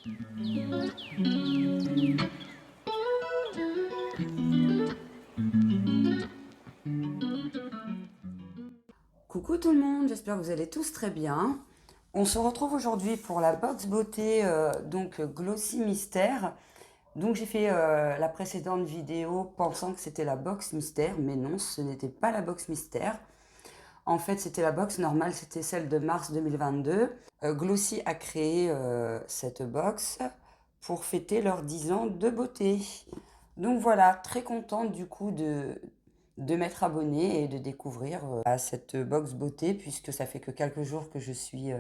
Coucou tout le monde, j'espère que vous allez tous très bien. On se retrouve aujourd'hui pour la box beauté Glossy Mystère. Donc j'ai fait la précédente vidéo pensant que c'était la box mystère, mais non, ce n'était pas la box mystère. En fait, c'était la box normale, c'était celle de mars 2022. Glossy a créé cette box pour fêter leurs 10 ans de beauté. Donc voilà, très contente du coup de m'être abonnée et de découvrir à cette box beauté, puisque ça fait que quelques jours que je suis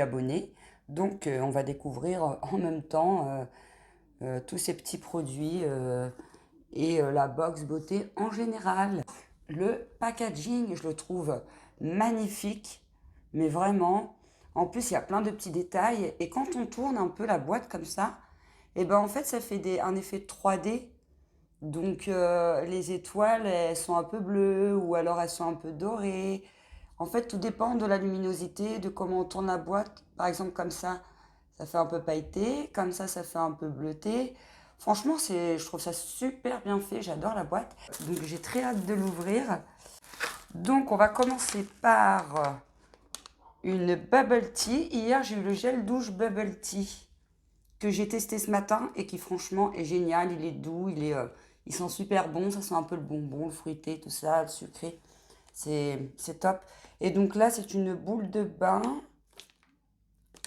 abonnée. Donc on va découvrir en même temps tous ces petits produits et la box beauté en général. Le packaging, je le trouve magnifique, mais vraiment. En plus, il y a plein de petits détails. Et quand on tourne un peu la boîte comme ça, et ben en fait, ça fait un effet 3D. Donc les étoiles, elles sont un peu bleues ou alors elles sont un peu dorées. En fait, tout dépend de la luminosité, de comment on tourne la boîte. Par exemple, comme ça fait un peu pailleté. Comme ça fait un peu bleuté. Franchement, je trouve ça super bien fait. J'adore la boîte. Donc j'ai très hâte de l'ouvrir. Donc on va commencer par une bubble tea. Hier, j'ai eu le gel douche bubble tea que j'ai testé ce matin et qui franchement est génial. Il est doux, il sent super bon. Ça sent un peu le bonbon, le fruité, tout ça, le sucré. C'est top. Et donc là, c'est une boule de bain.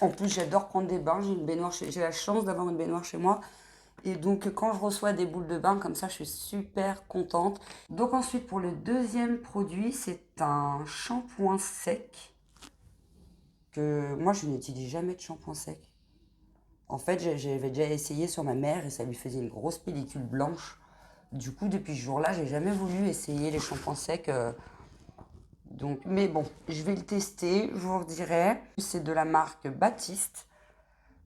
En plus, j'adore prendre des bains. J'ai la chance d'avoir une baignoire chez moi. Et donc, quand je reçois des boules de bain comme ça, je suis super contente. Donc ensuite, pour le deuxième produit, c'est un shampoing sec. Que moi, je n'utilise jamais de shampoing sec. En fait, j'avais déjà essayé sur ma mère et ça lui faisait une grosse pellicule blanche. Du coup, depuis ce jour-là, j'ai jamais voulu essayer les shampoings secs. Donc, mais bon, je vais le tester, je vous redirai. C'est de la marque Baptiste.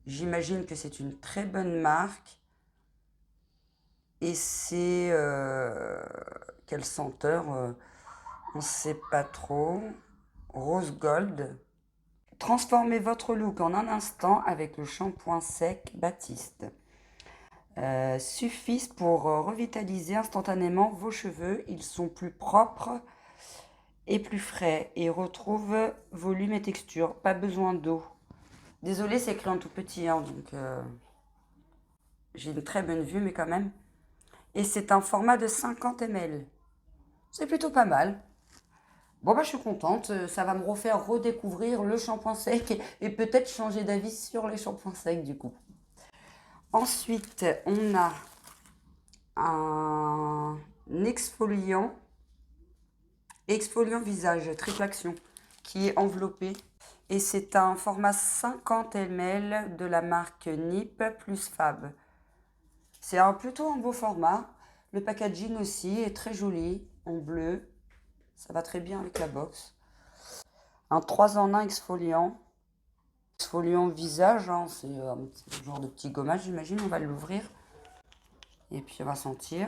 J'imagine que c'est une très bonne marque. Et c'est... quelle senteur on ne sait pas trop. Rose Gold. Transformez votre look en un instant avec le shampoing sec Baptiste. Suffisent pour revitaliser instantanément vos cheveux. Ils sont plus propres et plus frais et retrouvent volume et texture. Pas besoin d'eau. Désolée, c'est écrit en tout petit, hein, donc j'ai une très bonne vue, mais quand même. Et c'est un format de 50 ml. C'est plutôt pas mal. Bon, bah, je suis contente. Ça va me refaire redécouvrir le shampoing sec et peut-être changer d'avis sur les shampoings secs, du coup. Ensuite, on a un exfoliant visage triple action qui est enveloppé. Et c'est un format 50 ml de la marque Nip plus Fab. C'est plutôt un beau format. Le packaging aussi est très joli, en bleu. Ça va très bien avec la box. Un 3 en 1 exfoliant. Exfoliant visage, hein, c'est un genre de petit gommage, j'imagine. On va l'ouvrir. Et puis on va sentir.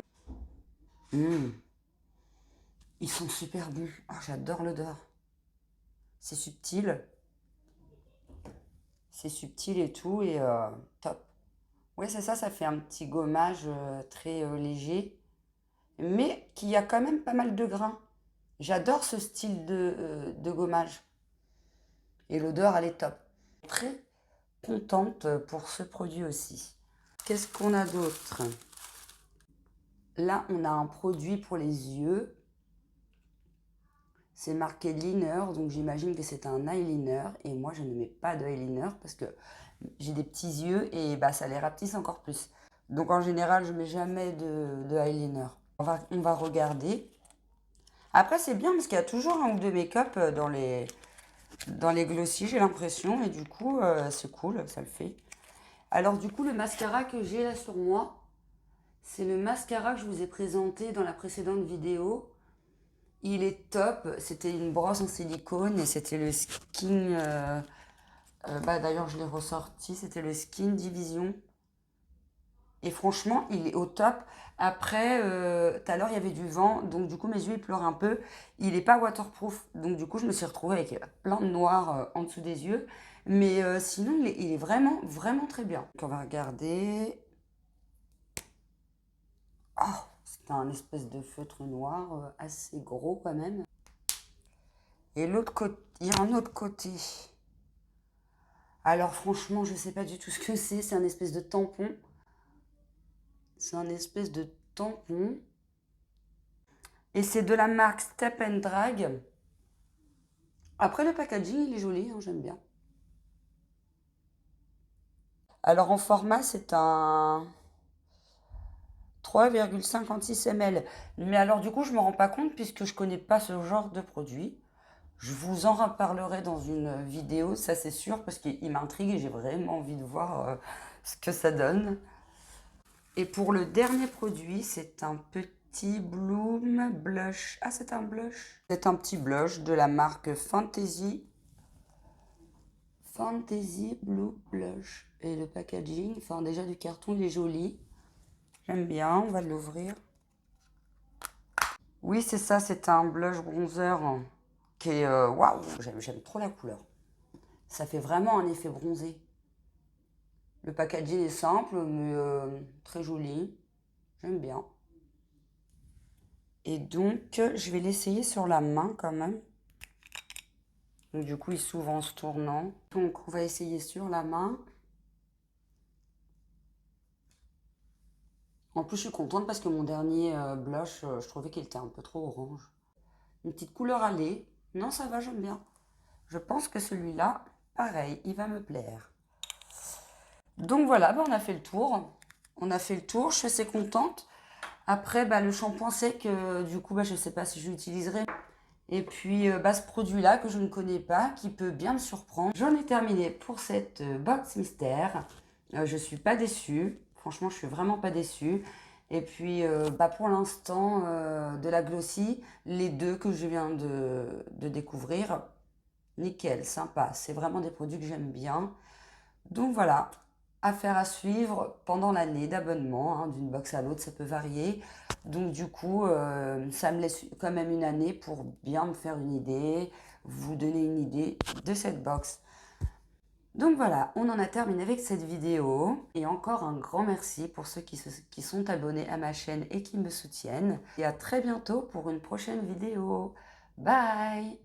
Ils sont super bons. Oh, j'adore l'odeur. C'est subtil. C'est subtil et tout. Et top. Ouais, c'est ça, ça fait un petit gommage très léger. Mais qui a quand même pas mal de grains. J'adore ce style de gommage. Et l'odeur, elle est top. Très contente pour ce produit aussi. Qu'est-ce qu'on a d'autre? Là, on a un produit pour les yeux. C'est marqué liner, donc j'imagine que c'est un eyeliner. Et moi, je ne mets pas de eyeliner parce que j'ai des petits yeux et bah, ça les rapetisse encore plus. Donc en général, je ne mets jamais de eyeliner. On va regarder. Après, c'est bien parce qu'il y a toujours un ou deux make-up dans les glossies, j'ai l'impression. Et du coup, c'est cool, ça le fait. Alors du coup, le mascara que j'ai là sur moi, c'est le mascara que je vous ai présenté dans la précédente vidéo. Il est top. C'était une brosse en silicone et c'était le Skin... bah, d'ailleurs, je l'ai ressorti. C'était le Skin Division. Et franchement, il est au top. Après, tout à l'heure, il y avait du vent. Donc, du coup, mes yeux, ils pleurent un peu. Il n'est pas waterproof. Donc, du coup, je me suis retrouvée avec plein de noir en dessous des yeux. Mais sinon, il est vraiment, vraiment très bien. Donc, on va regarder. Oh, c'est un espèce de feutre noir assez gros quand même. Et l'autre côté, il y a un autre côté. Alors franchement, je sais pas du tout ce que c'est. C'est un espèce de tampon. C'est un espèce de tampon. Et c'est de la marque Step and Drag. Après, le packaging, il est joli, hein, j'aime bien. Alors en format, c'est un 3,56 ml. Mais alors du coup, je ne me rends pas compte puisque je ne connais pas ce genre de produit. Je vous en reparlerai dans une vidéo, ça c'est sûr, parce qu'il m'intrigue et j'ai vraiment envie de voir ce que ça donne. Et pour le dernier produit, c'est un petit Bloom Blush. Ah, c'est un blush. C'est un petit blush de la marque Fantasy. Fantasy Blue Blush. Et le packaging, enfin déjà du carton, il est joli. J'aime bien, on va l'ouvrir. Oui, c'est ça, c'est un blush bronzer qui est... Waouh, j'aime trop la couleur. Ça fait vraiment un effet bronzé. Le packaging est simple, mais très joli. J'aime bien. Et donc, je vais l'essayer sur la main quand même. Donc, du coup, il s'ouvre en se tournant. Donc, on va essayer sur la main. En plus, je suis contente parce que mon dernier blush, je trouvais qu'il était un peu trop orange. Une petite couleur à lait. Non, ça va, j'aime bien. Je pense que celui-là, pareil, il va me plaire. Donc voilà, bah, on a fait le tour. On a fait le tour, je suis assez contente. Après, bah, le shampoing sec, du coup, bah, je ne sais pas si je l'utiliserai. Et puis, bah, ce produit-là que je ne connais pas, qui peut bien me surprendre. J'en ai terminé pour cette box mystère. Je ne suis pas déçue. Franchement, je suis vraiment pas déçue. Et puis, bah, pour l'instant, de la Glossy, les deux que je viens de découvrir, nickel, sympa. C'est vraiment des produits que j'aime bien. Donc voilà, affaire à suivre pendant l'année d'abonnement, hein, d'une box à l'autre, ça peut varier. Donc du coup, ça me laisse quand même une année pour bien me faire une idée, vous donner une idée de cette box. Donc voilà, on en a terminé avec cette vidéo. Et encore un grand merci pour ceux qui sont abonnés à ma chaîne et qui me soutiennent. Et à très bientôt pour une prochaine vidéo. Bye!